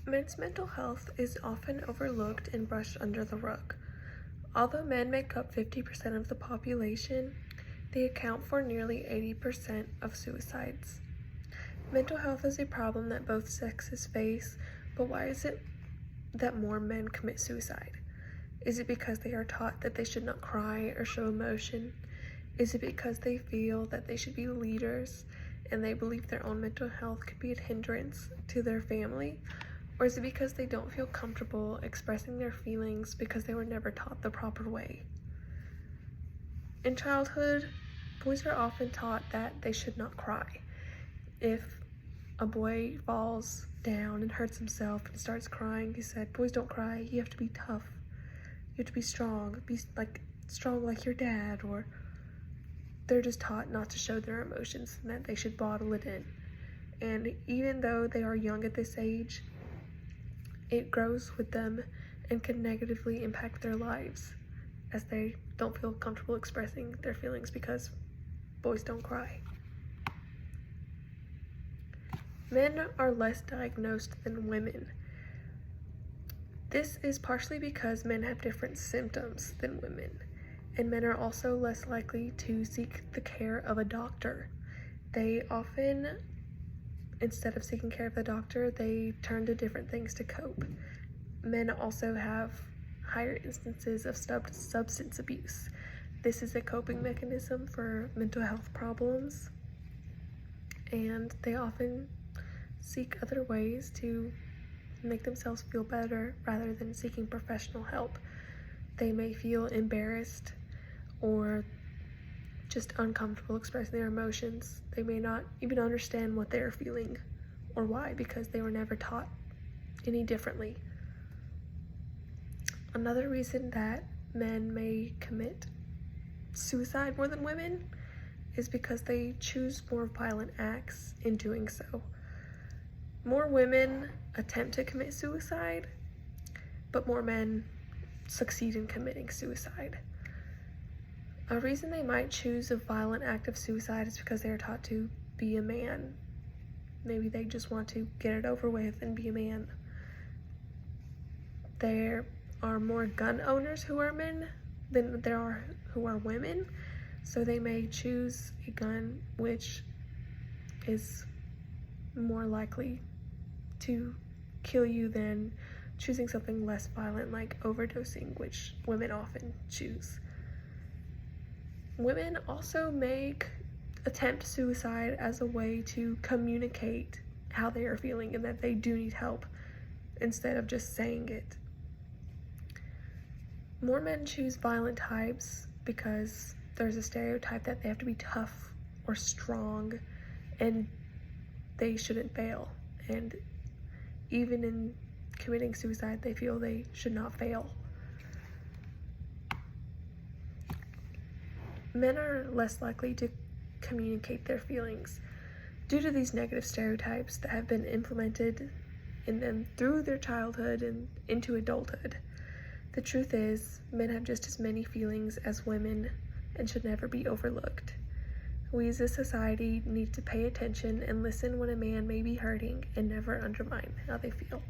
Men's mental health is often overlooked and brushed under the rug. Although men make up 50% of the population, they account for nearly 80% of suicides. Mental health is a problem that both sexes face, but why is it that more men commit suicide? Is it because they are taught that they should not cry or show emotion? Is it because they feel that they should be leaders and they believe their own mental health could be a hindrance to their family? Or is it because they don't feel comfortable expressing their feelings because they were never taught the proper way? In childhood, boys are often taught that they should not cry. If a boy falls down and hurts himself and starts crying, he said, "Boys don't cry, you have to be tough. You have to be strong strong like your dad," or they're just taught not to show their emotions and that they should bottle it in. And even though they are young at this age, it grows with them and can negatively impact their lives as they don't feel comfortable expressing their feelings because boys don't cry. Men are less diagnosed than women. This is partially because men have different symptoms than women, and men are also less likely to seek the care of a doctor. They often, instead of seeking care of the doctor, they turn to different things to cope. Men also have higher instances of substance abuse. This is a coping mechanism for mental health problems, and they often seek other ways to make themselves feel better rather than seeking professional help. They may feel embarrassed or just uncomfortable expressing their emotions. They may not even understand what they're feeling or why, because they were never taught any differently. Another reason that men may commit suicide more than women is because they choose more violent acts in doing so. More women attempt to commit suicide, but more men succeed in committing suicide. A reason they might choose a violent act of suicide is because they are taught to be a man. Maybe they just want to get it over with and be a man. There are more gun owners who are men than there are who are women, so they may choose a gun which is more likely to kill you than choosing something less violent like overdosing, which women often choose. Women also may attempt suicide as a way to communicate how they are feeling and that they do need help instead of just saying it. More men choose violent types because there's a stereotype that they have to be tough or strong and they shouldn't fail. And even in committing suicide, they feel they should not fail. Men are less likely to communicate their feelings due to these negative stereotypes that have been implemented in them through their childhood and into adulthood. The truth is, men have just as many feelings as women and should never be overlooked. We as a society need to pay attention and listen when a man may be hurting and never undermine how they feel.